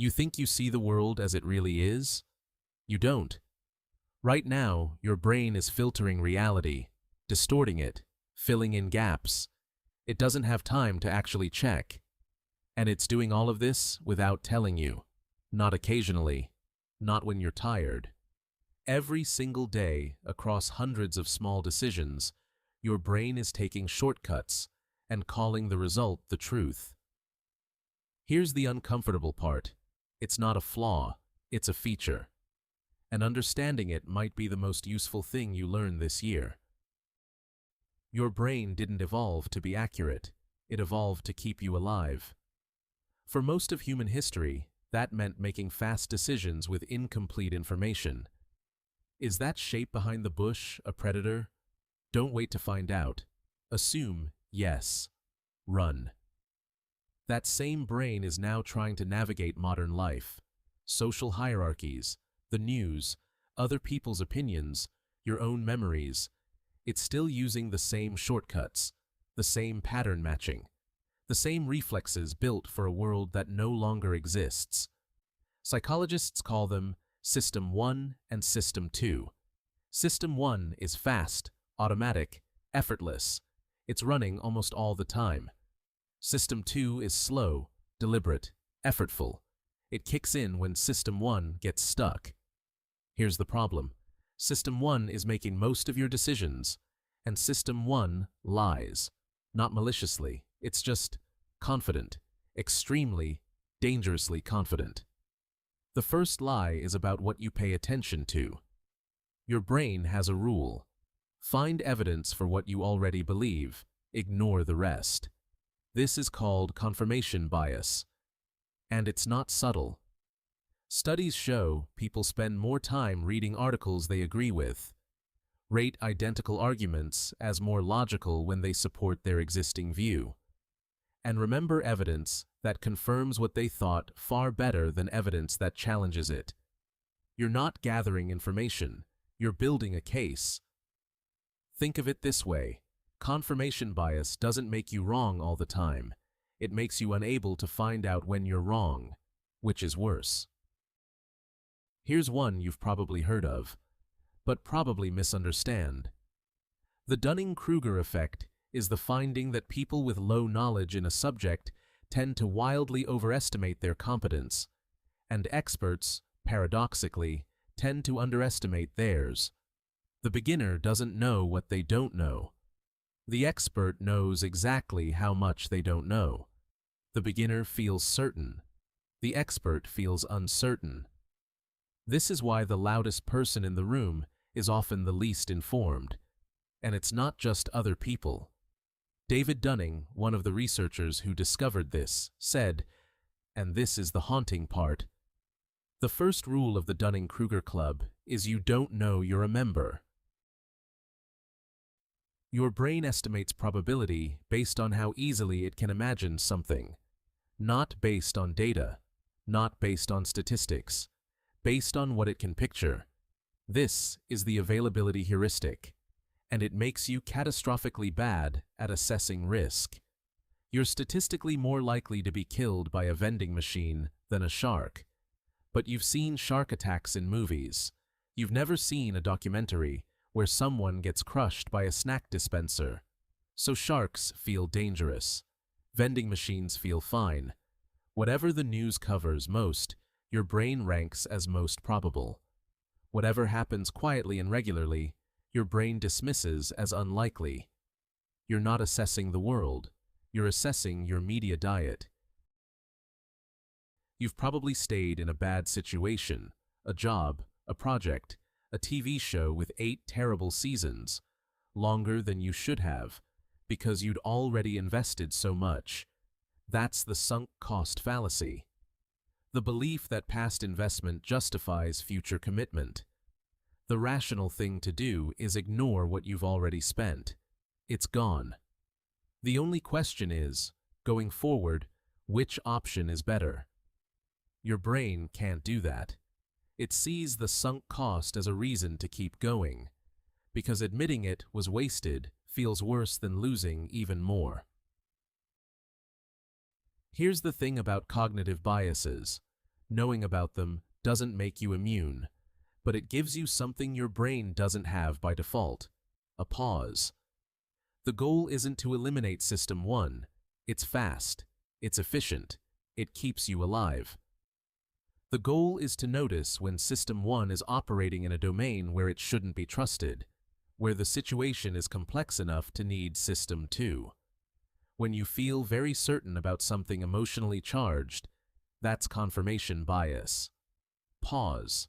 You think you see the world as it really is? You don't. Right now, your brain is filtering reality, distorting it, filling in gaps. It doesn't have time to actually check. And it's doing all of this without telling you. Not occasionally. Not when you're tired. Every single day, across hundreds of small decisions, your brain is taking shortcuts and calling the result the truth. Here's the uncomfortable part. It's not a flaw, it's a feature. And understanding it might be the most useful thing you learn this year. Your brain didn't evolve to be accurate, it evolved to keep you alive. For most of human history, that meant making fast decisions with incomplete information. Is that shape behind the bush a predator? Don't wait to find out. Assume yes. Run. That same brain is now trying to navigate modern life, social hierarchies, the news, other people's opinions, your own memories. It's still using the same shortcuts, the same pattern matching, the same reflexes built for a world that no longer exists. Psychologists call them System 1 and System 2. System 1 is fast, automatic, effortless. It's running almost all the time. System 2 is slow, deliberate, effortful. It kicks in when System 1 gets stuck. Here's the problem. System 1 is making most of your decisions, and System 1 lies. Not maliciously, it's just confident, extremely, dangerously confident. The first lie is about what you pay attention to. Your brain has a rule. Find evidence for what you already believe. Ignore the rest. This is called confirmation bias. And it's not subtle. Studies show people spend more time reading articles they agree with, rate identical arguments as more logical when they support their existing view, and remember evidence that confirms what they thought far better than evidence that challenges it. You're not gathering information, you're building a case. Think of it this way. Confirmation bias doesn't make you wrong all the time. It makes you unable to find out when you're wrong, which is worse. Here's one you've probably heard of, but probably misunderstand. The Dunning-Kruger effect is the finding that people with low knowledge in a subject tend to wildly overestimate their competence, and experts, paradoxically, tend to underestimate theirs. The beginner doesn't know what they don't know. The expert knows exactly how much they don't know. The beginner feels certain. The expert feels uncertain. This is why the loudest person in the room is often the least informed. And it's not just other people. David Dunning, one of the researchers who discovered this, said, and this is the haunting part, the first rule of the Dunning-Kruger Club is you don't know you're a member. Your brain estimates probability based on how easily it can imagine something, not based on data, not based on statistics, based on what it can picture. This is the availability heuristic, and it makes you catastrophically bad at assessing risk. You're statistically more likely to be killed by a vending machine than a shark. But you've seen shark attacks in movies. You've never seen a documentary where someone gets crushed by a snack dispenser. So sharks feel dangerous. Vending machines feel fine. Whatever the news covers most, your brain ranks as most probable. Whatever happens quietly and regularly, your brain dismisses as unlikely. You're not assessing the world. You're assessing your media diet. You've probably stayed in a bad situation, a job, a project, a TV show with 8 terrible seasons, longer than you should have, because you'd already invested so much. That's the sunk cost fallacy. The belief that past investment justifies future commitment. The rational thing to do is ignore what you've already spent. It's gone. The only question is, going forward, which option is better? Your brain can't do that. It sees the sunk cost as a reason to keep going, because admitting it was wasted feels worse than losing even more. Here's the thing about cognitive biases. Knowing about them doesn't make you immune, but it gives you something your brain doesn't have by default: a pause. The goal isn't to eliminate System 1. It's fast, it's efficient, it keeps you alive. The goal is to notice when System 1 is operating in a domain where it shouldn't be trusted, where the situation is complex enough to need System 2. When you feel very certain about something emotionally charged, that's confirmation bias. Pause.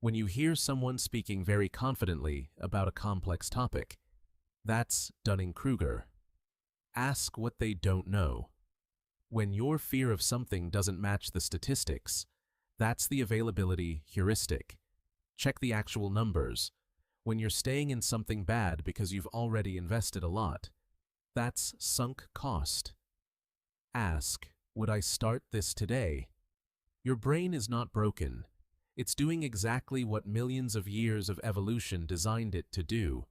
When you hear someone speaking very confidently about a complex topic, that's Dunning-Kruger. Ask what they don't know. When your fear of something doesn't match the statistics, that's the availability heuristic. Check the actual numbers. When you're staying in something bad because you've already invested a lot, that's sunk cost. Ask, would I start this today? Your brain is not broken. It's doing exactly what millions of years of evolution designed it to do.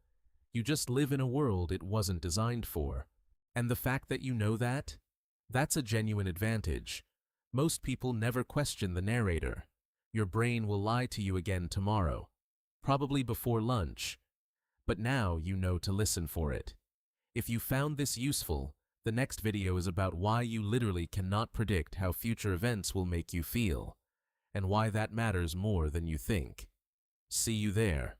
You just live in a world it wasn't designed for. And the fact that you know that? That's a genuine advantage. Most people never question the narrator. Your brain will lie to you again tomorrow, probably before lunch. But now you know to listen for it. If you found this useful, the next video is about why you literally cannot predict how future events will make you feel, and why that matters more than you think. See you there.